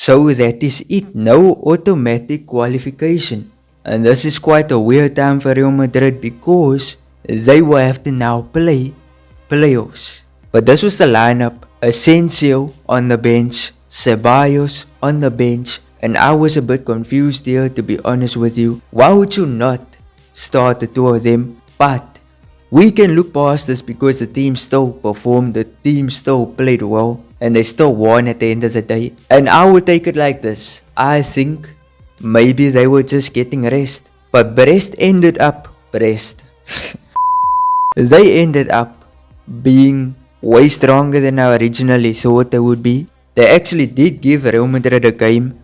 So that is it, no automatic qualification. And this is quite a weird time for Real Madrid because they will have to now play playoffs. But this was the lineup: Asensio on the bench, Ceballos on the bench, and I was a bit confused here, to be honest with you. Why would you not start the two of them? But we can look past this because the team still performed, the team still played well, and they still won at the end of the day. And I would take it like this: I think maybe they were just getting rest. But Brest ended up they ended up being way stronger than I originally thought they would be. They actually did give Real Madrid a game.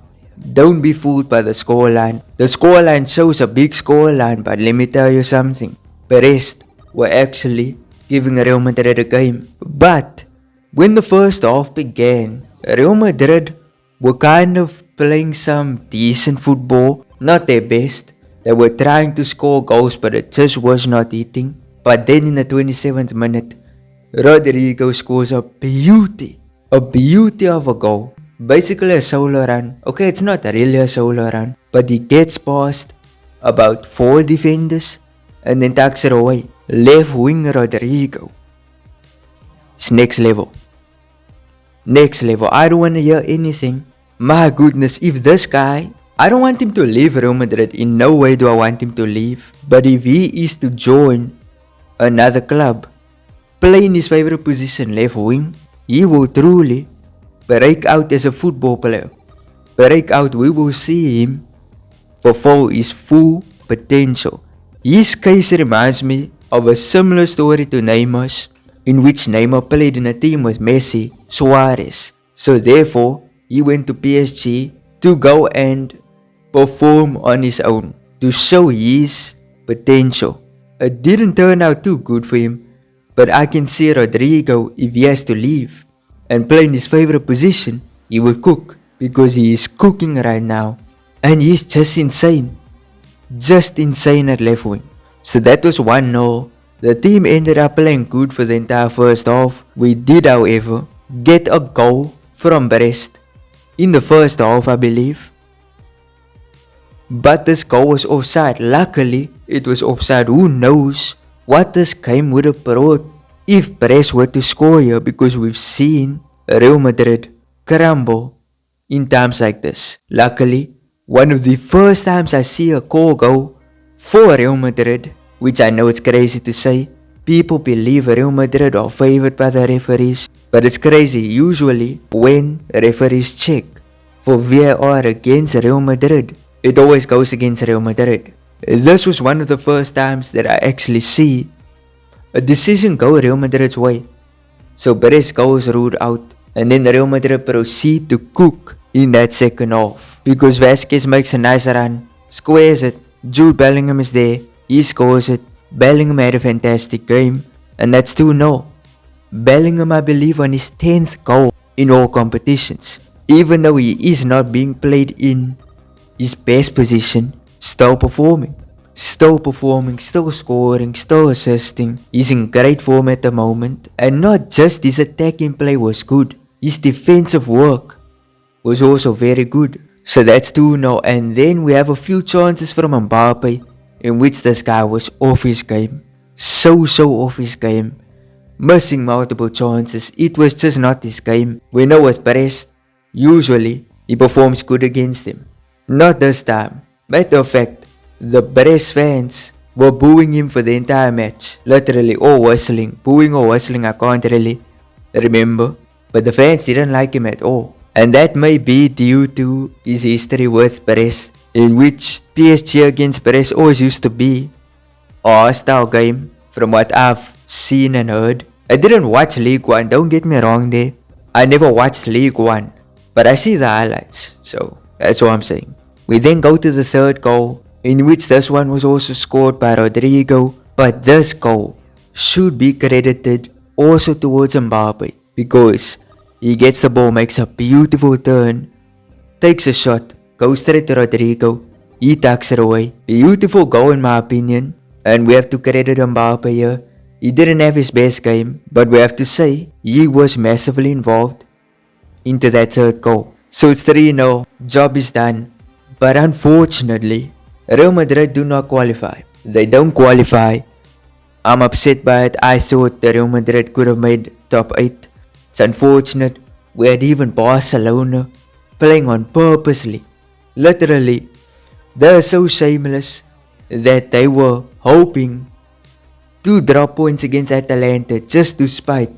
Don't be fooled by the scoreline. The scoreline shows a big scoreline, but let me tell you something. Brest were actually giving Real Madrid a game. But when the first half began, Real Madrid were kind of playing some decent football, not their best. They were trying to score goals, but it just was not hitting. But then in the 27th minute, Rodrigo scores a beauty of a goal. Basically a solo run. Okay, it's not really a solo run, but he gets past about 4 defenders and then tucks it away. Left wing Rodrigo. It's next level. Next level. I don't want to hear anything. My goodness, if this guy, I don't want him to leave Real Madrid. In no way do I want him to leave. But if he is to join another club, play in his favorite position, left wing, he will truly break out as a football player. Break out. We will see him fulfill his full potential. His case reminds me of a similar story to Neymar's, in which Neymar played in a team with Messi, Suarez. So therefore, he went to PSG to go and perform on his own, to show his potential. It didn't turn out too good for him, but I can see Rodrigo, if he has to leave and play in his favorite position, he will cook, because he is cooking right now. And he's just insane. Just insane at left wing. So that was 1-0. The team ended up playing good for the entire first half. We did, however, get a goal from Brest in the first half, I believe. But this goal was offside. Luckily, it was offside. Who knows what this game would have brought if Brest were to score here, because we've seen Real Madrid crumble in times like this. Luckily, one of the first times I see a goal go for Real Madrid, which I know it's crazy to say. People believe Real Madrid are favored by the referees, but it's crazy. Usually, when referees check for VAR against Real Madrid, it always goes against Real Madrid. This was one of the first times that I actually see a decision go Real Madrid's way. So Brest goes ruled out, and then Real Madrid proceed to cook in that second half, because Vasquez makes a nice run, squares it, Jude Bellingham is there, he scores it. Bellingham had a fantastic game, and that's 2-0. Bellingham, I believe, on his 10th goal in all competitions. Even though he is not being played in his best position, still performing, still scoring, still assisting. He's in great form at the moment, and not just his attacking play was good, his defensive work was also very good. So that's 2-0, and then we have a few chances from Mbappe, in which this guy was off his game. So off his game. Missing multiple chances. It was just not his game. We know with Brest, usually he performs good against him. Not this time. Matter of fact, the Brest fans were booing him for the entire match. Literally, or whistling. Booing or whistling, I can't really remember. But the fans didn't like him at all. And that may be due to his history with Brest, in which PSG against Brest always used to be a hostile game, from what I've seen and heard. I didn't watch League 1, don't get me wrong there. I never watched League 1, but I see the highlights, so that's what I'm saying. We then go to the third goal, in which this one was also scored by Rodrigo, but this goal should be credited also towards Mbappe, because he gets the ball, makes a beautiful turn, takes a shot, goes straight to Rodrigo, he tucks it away. Beautiful goal in my opinion, and we have to credit Mbappe here. He didn't have his best game, but we have to say he was massively involved into that third goal. So it's 3-0, job is done. But unfortunately, Real Madrid do not qualify. They don't qualify. I'm upset by it. I thought that Real Madrid could have made top 8. It's unfortunate. We had even Barcelona playing on purposely. Literally, they're so shameless that they were hoping to drop points against Atalanta just to spite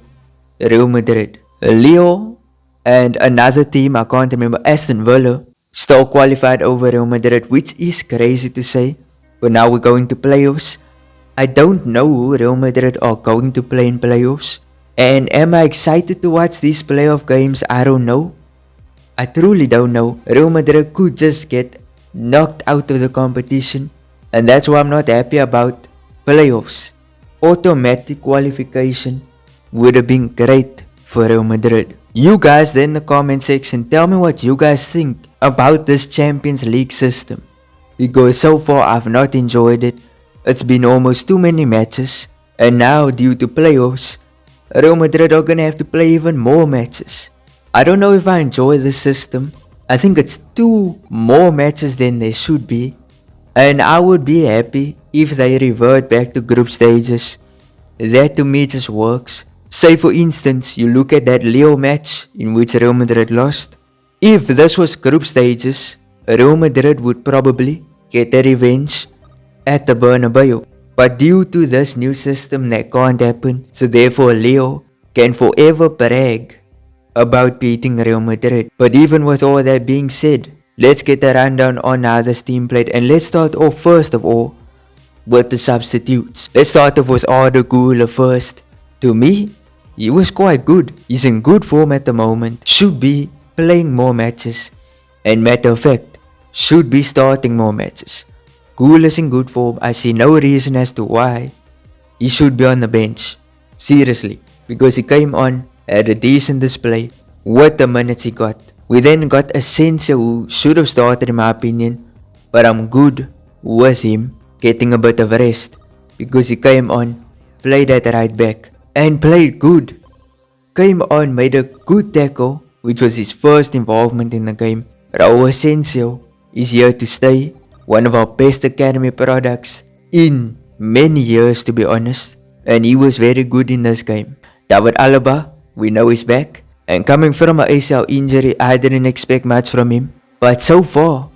Real Madrid. Leo and another team, I can't remember, Aston Villa, still qualified over Real Madrid, which is crazy to say. But now we're going to playoffs. I don't know who Real Madrid are going to play in playoffs. And am I excited to watch these playoff games? I don't know. I truly don't know. Real Madrid could just get knocked out of the competition. And that's why I'm not happy about playoffs. Automatic qualification would have been great for Real Madrid. You guys there in the comment section, tell me what you guys think about this Champions League system. Because so far I've not enjoyed it. It's been almost too many matches. And now due to playoffs, Real Madrid are gonna have to play even more matches. I don't know if I enjoy this system. I think it's 2 more matches than there should be. And I would be happy if they revert back to group stages. That to me just works. Say for instance, you look at that Leo match in which Real Madrid lost. If this was group stages, Real Madrid would probably get their revenge at the Bernabeu. But due to this new system, that can't happen. So therefore Leo can forever brag about beating Real Madrid. But even with all that being said, let's get a rundown on how this team played. And let's start off first of all with the substitutes. Let's start off with Arda Güler first. To me, he was quite good. He's in good form at the moment. Should be playing more matches. And matter of fact, should be starting more matches. Güler's in good form. I see no reason as to why he should be on the bench. Seriously. Because he came on, had a decent display with the minutes he got. We then got Asensio, who should have started in my opinion. But I'm good with him getting a bit of rest. Because he came on, played at right back. And played good. Came on, made a good tackle, which was his first involvement in the game. Raul Asensio is here to stay. One of our best academy products in many years, to be honest. And he was very good in this game. David Alaba, we know he's back. And coming from an ACL injury, I didn't expect much from him. But so far,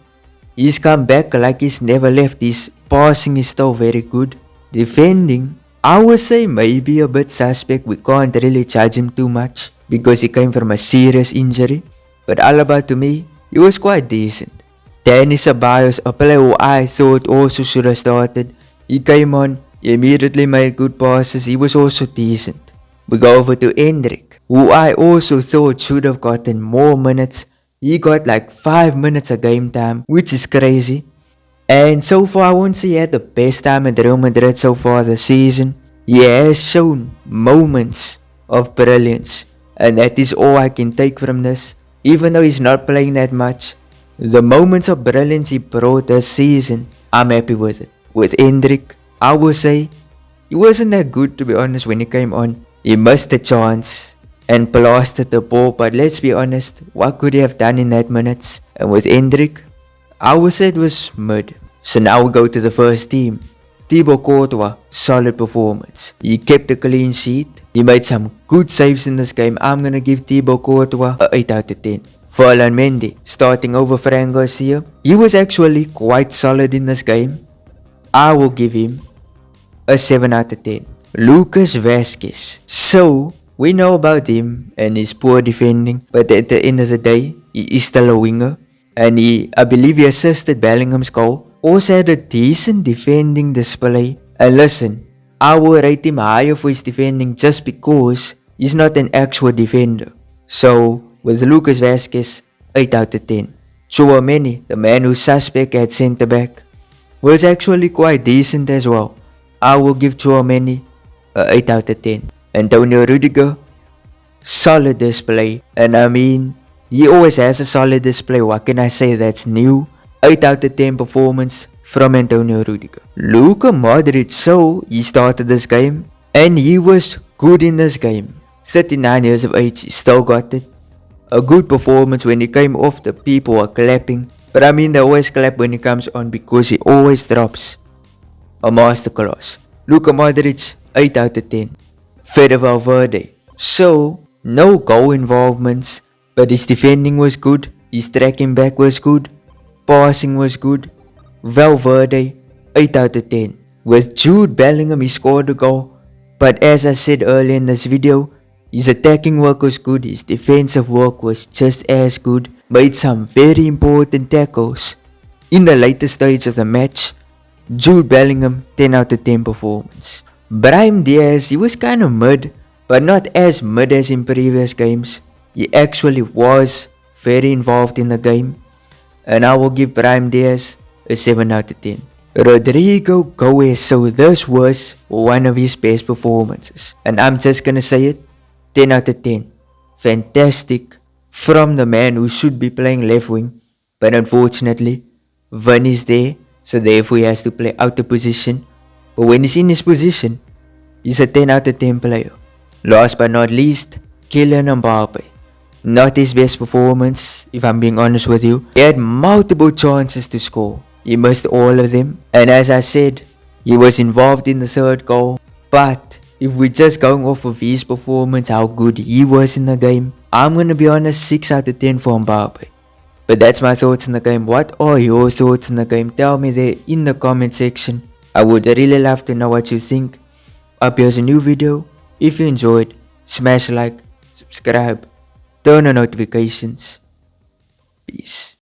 he's come back like he's never left. His passing is still very good. Defending, I would say maybe a bit suspect. We can't really judge him too much because he came from a serious injury. But Alaba, to me, he was quite decent. Danny Ceballos, a player who I thought also should have started. He came on, he immediately made good passes. He was also decent. We go over to Endrick, who I also thought should have gotten more minutes. He got like 5 minutes of game time, which is crazy. And so far, I won't say he had the best time at Real Madrid so far this season. He has shown moments of brilliance. And that is all I can take from this. Even though he's not playing that much, the moments of brilliance he brought this season, I'm happy with it. With Endrick, I will say, he wasn't that good to be honest when he came on. He missed the chance and blasted the ball, but let's be honest, what could he have done in that minutes? And with Endrick, I would say it was mid. So now we go to the first team. Thibaut Courtois, solid performance. He kept a clean sheet. He made some good saves in this game. I'm gonna give Thibaut Courtois a 8 out of 10. Ferland Mendy, starting over Fran Garcia. He was actually quite solid in this game. I will give him a 7 out of 10. Lucas Vazquez. So, we know about him and his poor defending. But at the end of the day, he is still a winger. And I believe he assisted Bellingham's goal. Also had a decent defending display. And listen, I will rate him higher for his defending just because he's not an actual defender. So, with Lucas Vazquez, 8 out of 10. Tchouaméni, the man who's suspect at centre back, was actually quite decent as well. I will give Tchouaméni a 8 out of 10. Antonio Rudiger, solid display. And I mean, he always has a solid display. What can I say that's new? 8 out of 10 performance from Antonio Rudiger. Luka Modric, so he started this game and he was good in this game. 39 years of age, he still got it. A good performance. When he came off, the people were clapping. But I mean, they always clap when he comes on because he always drops a masterclass. Luka Modric, 8 out of 10. Fede Valverde. So, no goal involvements, but his defending was good, his tracking back was good, passing was good. Valverde, 8 out of 10. With Jude Bellingham, he scored a goal, but as I said earlier in this video, his attacking work was good, his defensive work was just as good, made some very important tackles. In the later stage of the match, Jude Bellingham, 10 out of 10 performance. Brahim Diaz, he was kind of mid, but not as mid as in previous games. He actually was very involved in the game, and I will give Brahim Diaz a 7 out of 10. Rodrigo Goes, so this was one of his best performances, and I'm just gonna say it, 10 out of 10. Fantastic from the man who should be playing left wing, but unfortunately, Van is there, so therefore he has to play out of position. But when he's in his position, he's a 10 out of 10 player. Last but not least, Kylian Mbappe. Not his best performance, if I'm being honest with you. He had multiple chances to score. He missed all of them. And as I said, he was involved in the third goal. But if we're just going off of his performance, how good he was in the game, I'm gonna be honest, 6 out of 10 for Mbappe. But that's my thoughts on the game. What are your thoughts on the game? Tell me there in the comment section. I would really love to know what you think. Up here's a new video. If you enjoyed, smash like, subscribe, turn on notifications. Peace.